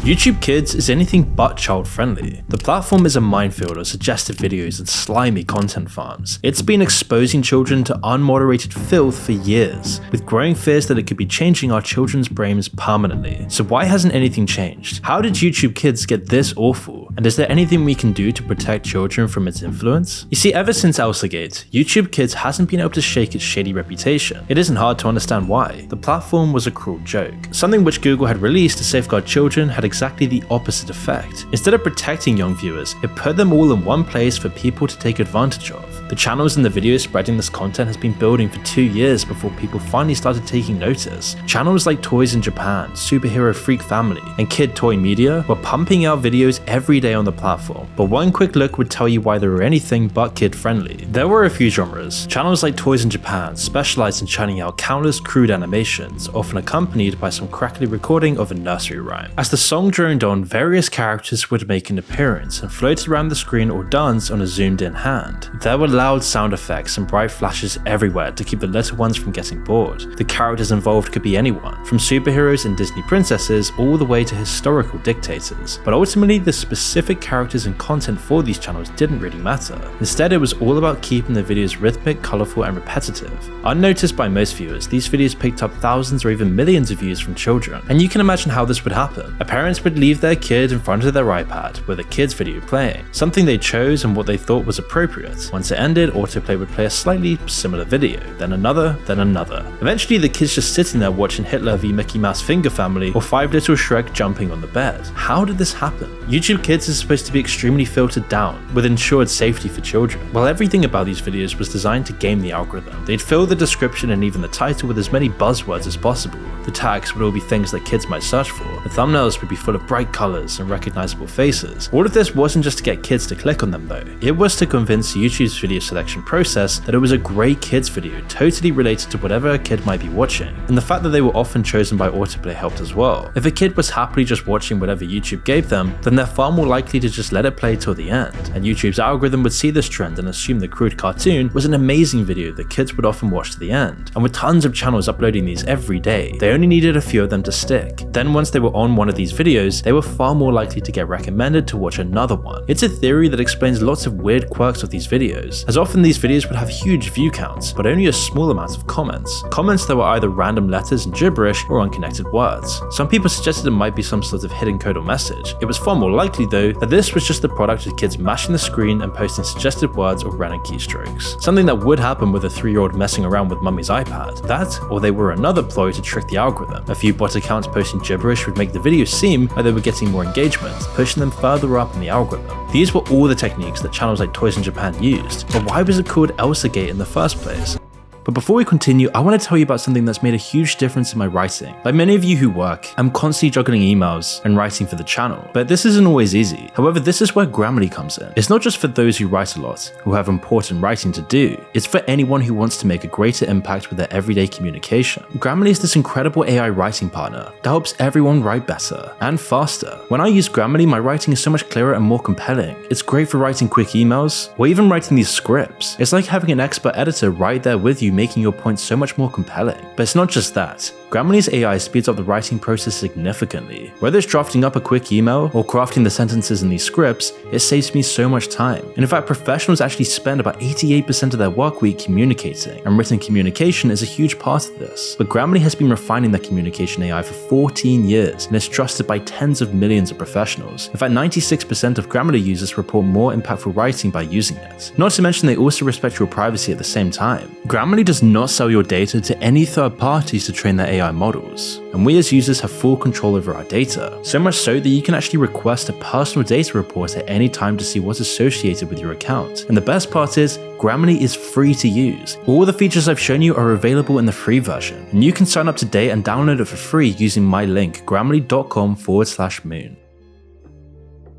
YouTube Kids is anything but child-friendly. The platform is a minefield of suggestive videos and slimy content farms. It's been exposing children to unmoderated filth for years, with growing fears that it could be changing our children's brains permanently. So why hasn't anything changed? How did YouTube Kids get this awful? And is there anything we can do to protect children from its influence? You see, ever since Elsagete, YouTube Kids hasn't been able to shake its shady reputation. It isn't hard to understand why. The platform was a cruel joke. Something which Google had released to safeguard children had exactly the opposite effect. Instead of protecting young viewers, it put them all in one place for people to take advantage of. The channels and the videos spreading this content has been building for 2 years before people finally started taking notice. Channels like Toys in Japan, Superhero Freak Family, and Kid Toy Media were pumping out videos every day on the platform, but one quick look would tell you why they were anything but kid-friendly. There were a few genres. Channels like Toys in Japan specialized in churning out countless crude animations, often accompanied by some crackly recording of a nursery rhyme. As the song droned on, various characters would make an appearance and float around the screen or dance on a zoomed-in hand. There were loud sound effects and bright flashes everywhere to keep the little ones from getting bored. The characters involved could be anyone, from superheroes and Disney princesses all the way to historical dictators. But ultimately, the specific characters and content for these channels didn't really matter. Instead, it was all about keeping the videos rhythmic, colorful, and repetitive. Unnoticed by most viewers, these videos picked up thousands or even millions of views from children. And you can imagine how this would happen. A parent would leave their kid in front of their iPad with a kid's video playing, something they chose and what they thought was appropriate. Once it ended, autoplay would play a slightly similar video, then another, then another. Eventually, the kid's just sitting there watching Hitler v Mickey Mouse Finger Family or 5 Little Shrek jumping on the bed. How did this happen? YouTube Kids is supposed to be extremely filtered down, with ensured safety for children. While everything about these videos was designed to game the algorithm, they'd fill the description and even the title with as many buzzwords as possible. The tags would all be things that kids might search for. The thumbnails would be full of bright colors and recognizable faces. All of this wasn't just to get kids to click on them though. It was to convince YouTube's video selection process that it was a great kids video totally related to whatever a kid might be watching. And the fact that they were often chosen by autoplay helped as well. If a kid was happily just watching whatever YouTube gave them, then they're far more likely to just let it play till the end. And YouTube's algorithm would see this trend and assume the crude cartoon was an amazing video that kids would often watch to the end. And with tons of channels uploading these every day, they only needed a few of them to stick. Then once they were on one of these videos, they were far more likely to get recommended to watch another one. It's a theory that explains lots of weird quirks of these videos, as often these videos would have huge view counts, but only a small amount of comments. Comments that were either random letters and gibberish or unconnected words. Some people suggested it might be some sort of hidden code or message. It was far more likely though that this was just the product of kids mashing the screen and posting suggested words or random keystrokes. Something that would happen with a 3-year-old messing around with mummy's iPad. That, or they were another ploy to trick the algorithm. A few bot accounts posting gibberish would make the videos seem like they were getting more engagement, pushing them further up in the algorithm. These were all the techniques that channels like Toys in Japan used, but why was it called Elsagete in the first place? But before we continue, I want to tell you about something that's made a huge difference in my writing. Like many of you who work, I'm constantly juggling emails and writing for the channel, but this isn't always easy. However, this is where Grammarly comes in. It's not just for those who write a lot, who have important writing to do. It's for anyone who wants to make a greater impact with their everyday communication. Grammarly is this incredible AI writing partner that helps everyone write better and faster. When I use Grammarly, my writing is so much clearer and more compelling. It's great for writing quick emails or even writing these scripts. It's like having an expert editor right there with you, making your points so much more compelling. But it's not just that. Grammarly's AI speeds up the writing process significantly. Whether it's drafting up a quick email or crafting the sentences in these scripts, it saves me so much time. And in fact, professionals actually spend about 88% of their work week communicating, and written communication is a huge part of this. But Grammarly has been refining their communication AI for 14 years and is trusted by tens of millions of professionals. In fact, 96% of Grammarly users report more impactful writing by using it. Not to mention they also respect your privacy at the same time. Grammarly does not sell your data to any third parties to train their AI models, and we as users have full control over our data, so much so that you can actually request a personal data report at any time to see what's associated with your account. And the best part is, Grammarly is free to use. All the features I've shown you are available in the free version, and you can sign up today and download it for free using my link, grammarly.com/moon.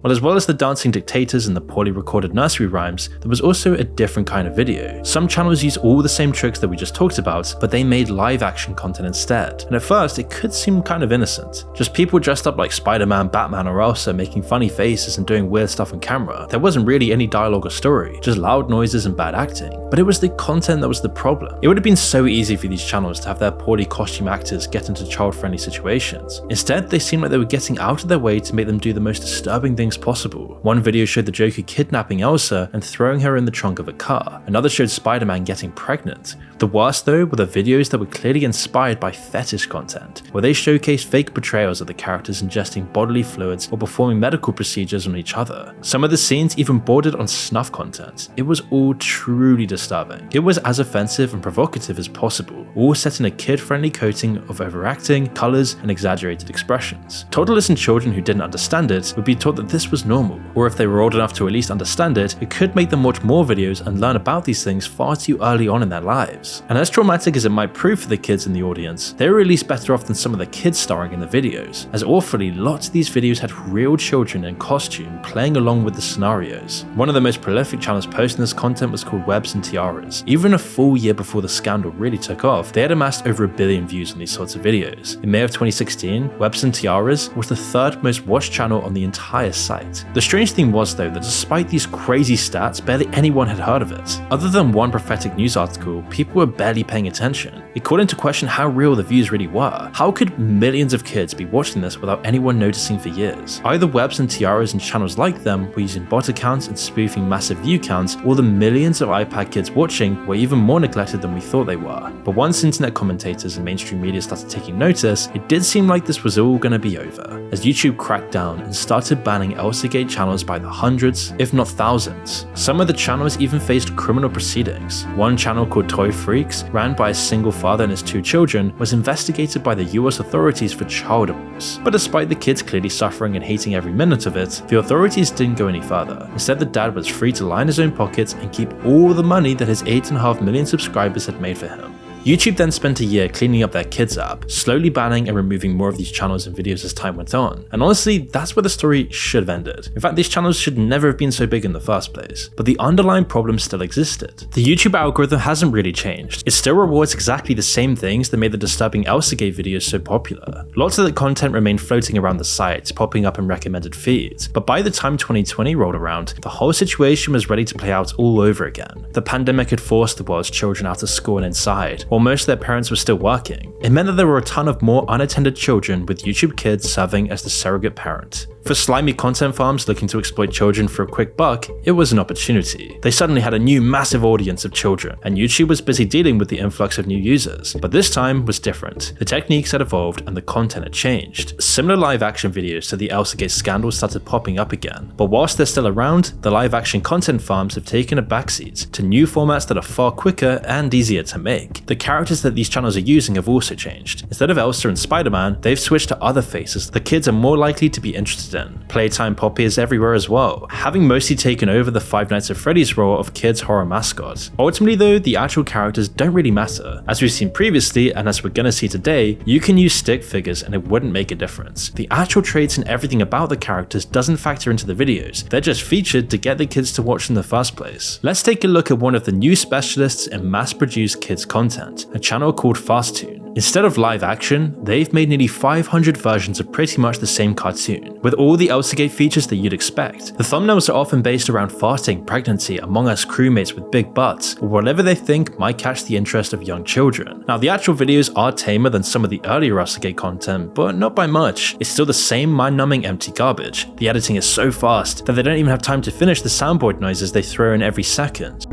Well, as well as the dancing dictators and the poorly recorded nursery rhymes, there was also a different kind of video. Some channels use all the same tricks that we just talked about, but they made live action content instead. And at first, it could seem kind of innocent. Just people dressed up like Spider-Man, Batman, or Elsa making funny faces and doing weird stuff on camera. There wasn't really any dialogue or story, just loud noises and bad acting. But it was the content that was the problem. It would have been so easy for these channels to have their poorly costume actors get into child-friendly situations. Instead, they seemed like they were getting out of their way to make them do the most disturbing things possible. One video showed the Joker kidnapping Elsa and throwing her in the trunk of a car. Another showed Spider-Man getting pregnant. The worst though were the videos that were clearly inspired by fetish content, where they showcased fake portrayals of the characters ingesting bodily fluids or performing medical procedures on each other. Some of the scenes even bordered on snuff content. It was all truly disturbing. It was as offensive and provocative as possible, all set in a kid-friendly coating of overacting, colours, and exaggerated expressions. Toddlers and children who didn't understand it would be taught that this was normal, or if they were old enough to at least understand it, it could make them watch more videos and learn about these things far too early on in their lives. And as traumatic as it might prove for the kids in the audience, they were at least better off than some of the kids starring in the videos, as awfully lots of these videos had real children in costume playing along with the scenarios. One of the most prolific channels posting this content was called Webs and Tiaras. Even a full year before the scandal really took off, they had amassed over 1 billion views on these sorts of videos. In May of 2016, Webs and Tiaras was the 3rd most watched channel on the entire site. The strange thing was though that despite these crazy stats, barely anyone had heard of it. Other than one prophetic news article, people were barely paying attention. It called into question how real the views really were. How could millions of kids be watching this without anyone noticing for years? Either Webs and Tiaras and channels like them were using bot accounts and spoofing massive view counts, or the millions of iPad kids watching were even more neglected than we thought they were. But once internet commentators and mainstream media started taking notice, it did seem like this was all going to be over, as YouTube cracked down and started banning Elsagete channels by the hundreds, if not thousands. Some of the channels even faced criminal proceedings. One channel called Toy Freaks, ran by a single father and his 2 children, was investigated by the US authorities for child abuse. But despite the kids clearly suffering and hating every minute of it, the authorities didn't go any further. Instead, the dad was free to line his own pockets and keep all the money that his 8.5 million subscribers had made for him. YouTube then spent a year cleaning up their kids app, slowly banning and removing more of these channels and videos as time went on. And honestly, that's where the story should have ended. In fact, these channels should never have been so big in the first place. But the underlying problem still existed. The YouTube algorithm hasn't really changed. It still rewards exactly the same things that made the disturbing Elsagete videos so popular. Lots of the content remained floating around the site, popping up in recommended feeds. But by the time 2020 rolled around, the whole situation was ready to play out all over again. The pandemic had forced the world's children out of school and inside, while most of their parents were still working. It meant that there were a ton of more unattended children, with YouTube Kids serving as the surrogate parent. For slimy content farms looking to exploit children for a quick buck, it was an opportunity. They suddenly had a new massive audience of children, and YouTube was busy dealing with the influx of new users. But this time was different. The techniques had evolved and the content had changed. Similar live action videos to the Elsagete scandal started popping up again. But whilst they're still around, the live action content farms have taken a backseat to new formats that are far quicker and easier to make. The characters that these channels are using have also changed. Instead of Elsa and Spider-Man, they've switched to other faces the kids are more likely to be interested in. Playtime Poppy is everywhere as well, having mostly taken over the Five Nights at Freddy's role of kids' horror mascot. Ultimately though, the actual characters don't really matter. As we've seen previously, and as we're gonna see today, you can use stick figures and it wouldn't make a difference. The actual traits and everything about the characters doesn't factor into the videos, they're just featured to get the kids to watch in the first place. Let's take a look at one of the new specialists in mass-produced kids content, a channel called Fasttoon. Instead of live action, they've made nearly 500 versions of pretty much the same cartoon, with all the Elsagete features that you'd expect. The thumbnails are often based around fasting, pregnancy, Among Us crewmates with big butts, or whatever they think might catch the interest of young children. Now, the actual videos are tamer than some of the earlier Elsagete content, but not by much. It's still the same mind-numbing empty garbage. The editing is so fast that they don't even have time to finish the soundboard noises they throw in every second.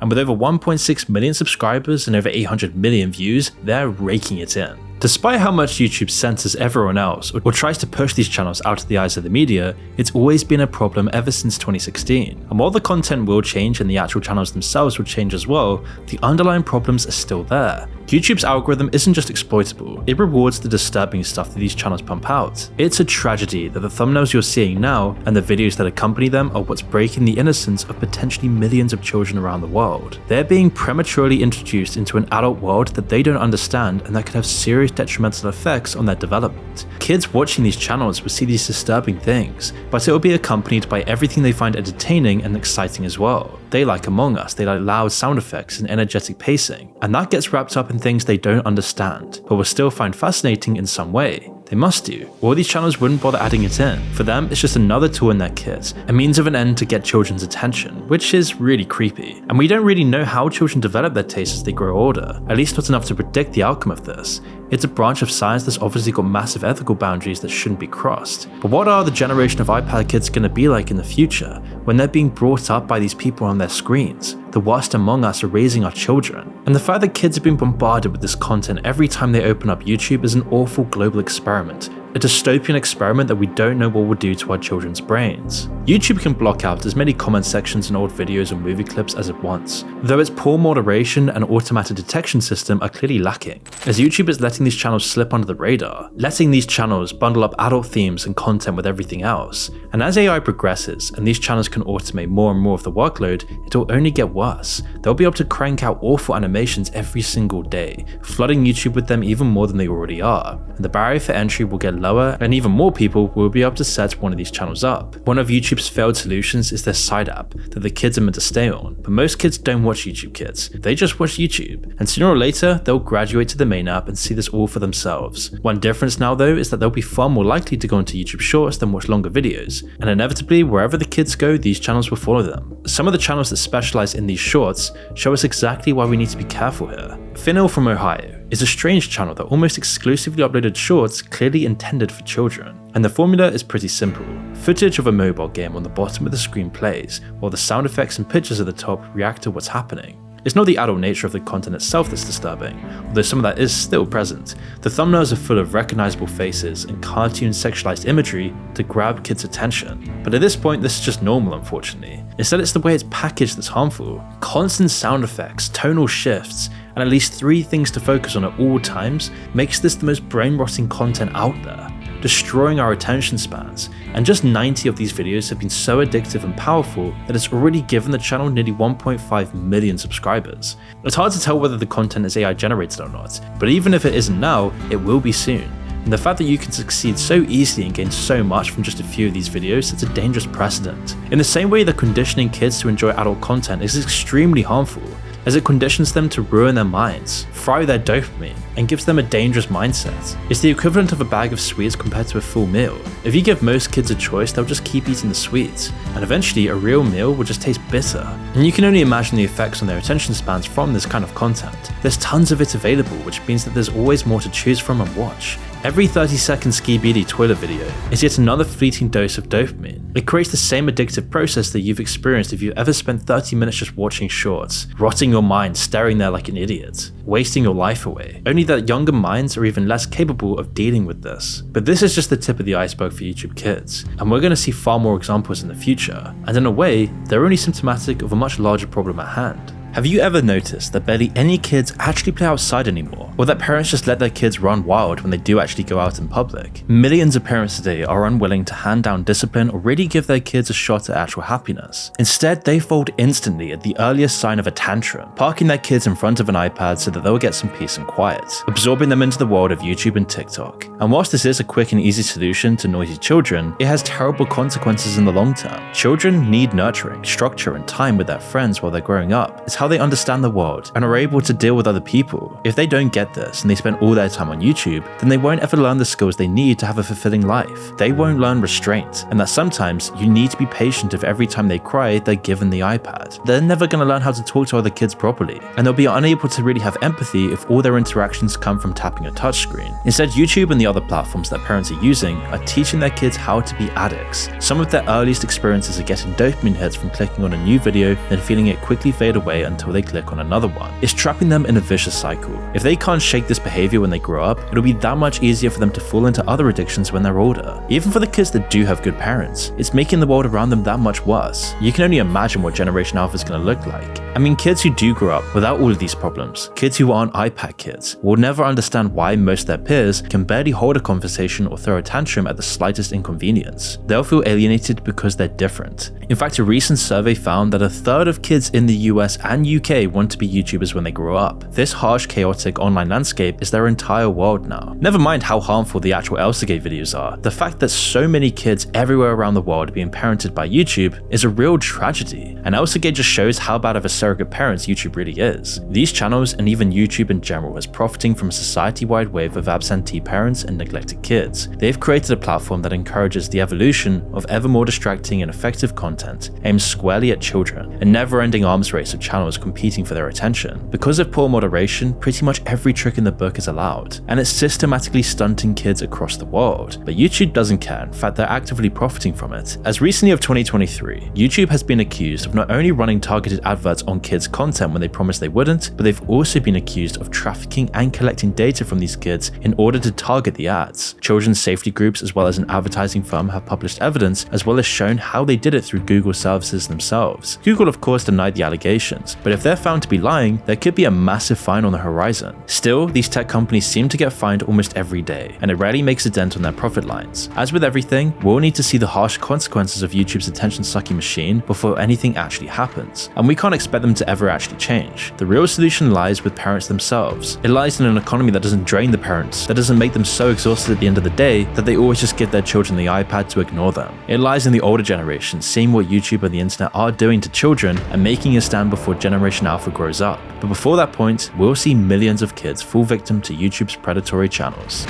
And with over 1.6 million subscribers and over 800 million views, they're raking it in. Despite how much YouTube censors everyone else or tries to push these channels out of the eyes of the media, it's always been a problem ever since 2016. And while the content will change and the actual channels themselves will change as well, the underlying problems are still there. YouTube's algorithm isn't just exploitable, it rewards the disturbing stuff that these channels pump out. It's a tragedy that the thumbnails you're seeing now and the videos that accompany them are what's breaking the innocence of potentially millions of children around the world. They're being prematurely introduced into an adult world that they don't understand and that could have serious detrimental effects on their development. Kids watching these channels will see these disturbing things, but it will be accompanied by everything they find entertaining and exciting as well. They like Among Us, they like loud sound effects and energetic pacing, and that gets wrapped up in things they don't understand, but will still find fascinating in some way. They must do, or these channels wouldn't bother adding it in. For them, it's just another tool in their kit, a means of an end to get children's attention, which is really creepy. And we don't really know how children develop their tastes as they grow older, at least not enough to predict the outcome of this. It's a branch of science that's obviously got massive ethical boundaries that shouldn't be crossed. But what are the generation of iPad kids going to be like in the future, when they're being brought up by these people on their screens? The worst among us are raising our children. And the fact that kids have been bombarded with this content every time they open up YouTube is an awful global experiment. A dystopian experiment that we don't know what will do to our children's brains. YouTube can block out as many comment sections in old videos or movie clips as it wants, though its poor moderation and automated detection system are clearly lacking, as YouTube is letting these channels slip under the radar, letting these channels bundle up adult themes and content with everything else. And as AI progresses and these channels can automate more and more of the workload, it will only get worse. They'll be able to crank out awful animations every single day, flooding YouTube with them even more than they already are, and the barrier for entry will get lower and even more people will be able to set one of these channels up. One of YouTube's failed solutions is their side app that the kids are meant to stay on, but most kids don't watch YouTube Kids, they just watch YouTube, and sooner or later they'll graduate to the main app and see this all for themselves. One difference now though is that they'll be far more likely to go into YouTube Shorts than watch longer videos, and inevitably wherever the kids go these channels will follow them. Some of the channels that specialize in these shorts show us exactly why we need to be careful here. Finil from Ohio is a strange channel that almost exclusively uploaded shorts clearly intended for children, and the formula is pretty simple. Footage of a mobile game on the bottom of the screen plays, while the sound effects and pictures at the top react to what's happening. It's not the adult nature of the content itself that's disturbing, although some of that is still present. The thumbnails are full of recognizable faces and cartoon sexualized imagery to grab kids' attention. But at this point, this is just normal, unfortunately. Instead, it's the way it's packaged that's harmful. Constant sound effects, tonal shifts, and at least 3 things to focus on at all times makes this the most brain-rotting content out there, destroying our attention spans. And just 90 of these videos have been so addictive and powerful that it's already given the channel nearly 1.5 million subscribers. It's hard to tell whether the content is AI generated or not, but even if it isn't now, it will be soon. And the fact that you can succeed so easily and gain so much from just a few of these videos sets a dangerous precedent. In the same way that conditioning kids to enjoy adult content is extremely harmful, as it conditions them to ruin their minds, fry their dopamine, and gives them a dangerous mindset. It's the equivalent of a bag of sweets compared to a full meal. If you give most kids a choice, they'll just keep eating the sweets, and eventually a real meal will just taste bitter. And you can only imagine the effects on their attention spans from this kind of content. There's tons of it available, which means that there's always more to choose from and watch. Every 30-second Skibidi toilet video is yet another fleeting dose of dopamine. It creates the same addictive process that you've experienced if you've ever spent 30 minutes just watching shorts, rotting your mind staring there like an idiot, wasting your life away. Only that younger minds are even less capable of dealing with this. But this is just the tip of the iceberg for YouTube Kids, and we're going to see far more examples in the future, and in a way, they're only symptomatic of a much larger problem at hand. Have you ever noticed that barely any kids actually play outside anymore, or that parents just let their kids run wild when they do actually go out in public? Millions of parents today are unwilling to hand down discipline or really give their kids a shot at actual happiness. Instead, they fold instantly at the earliest sign of a tantrum, parking their kids in front of an iPad so that they'll get some peace and quiet, absorbing them into the world of YouTube and TikTok. And whilst this is a quick and easy solution to noisy children, it has terrible consequences in the long term. Children need nurturing, structure, and time with their friends while they're growing up. It's how they understand the world and are able to deal with other people. If they don't get this and they spend all their time on YouTube, then they won't ever learn the skills they need to have a fulfilling life. They won't learn restraint, and that sometimes you need to be patient if every time they cry they're given the iPad. They're never going to learn how to talk to other kids properly, and they'll be unable to really have empathy if all their interactions come from tapping a touchscreen. Instead, YouTube and the other platforms that parents are using are teaching their kids how to be addicts. Some of their earliest experiences are getting dopamine hits from clicking on a new video, then feeling it quickly fade away until they click on another one. It's trapping them in a vicious cycle. If they can't shake this behavior when they grow up, it'll be that much easier for them to fall into other addictions when they're older. Even for the kids that do have good parents, it's making the world around them that much worse. You can only imagine what Generation Alpha is going to look like. I mean, kids who do grow up without all of these problems, kids who aren't iPad kids, will never understand why most of their peers can barely hold a conversation or throw a tantrum at the slightest inconvenience. They'll feel alienated because they're different. In fact, a recent survey found that a third of kids in the US and UK want to be YouTubers when they grow up. This harsh, chaotic online landscape is their entire world now. Never mind how harmful the actual Elsagete videos are, the fact that so many kids everywhere around the world are being parented by YouTube is a real tragedy. And Elsagete just shows how bad of a surrogate parents YouTube really is. These channels, and even YouTube in general, is profiting from a society-wide wave of absentee parents and neglected kids. They've created a platform that encourages the evolution of ever more distracting and effective content aimed squarely at children, a never-ending arms race of channels competing for their attention. Because of poor moderation, pretty much every trick in the book is allowed, and it's systematically stunting kids across the world. But YouTube doesn't care, in fact they're actively profiting from it. As recently of 2023, YouTube has been accused of not only running targeted adverts on kids' content when they promised they wouldn't, but they've also been accused of trafficking and collecting data from these kids in order to target the ads. Children's safety groups as well as an advertising firm have published evidence as well as shown how they did it through Google services themselves. Google of course denied the allegations, but if they're found to be lying, there could be a massive fine on the horizon. Still, these tech companies seem to get fined almost every day, and it rarely makes a dent on their profit lines. As with everything, we'll need to see the harsh consequences of YouTube's attention-sucking machine before anything actually happens, and we can't expect them to ever actually change. The real solution lies with parents themselves. It lies in an economy that doesn't drain the parents, that doesn't make them so exhausted at the end of the day that they always just give their children the iPad to ignore them. It lies in the older generation seeing what YouTube and the internet are doing to children and making a stand before Generation Alpha grows up. But before that point, we'll see millions of kids fall victim to YouTube's predatory channels.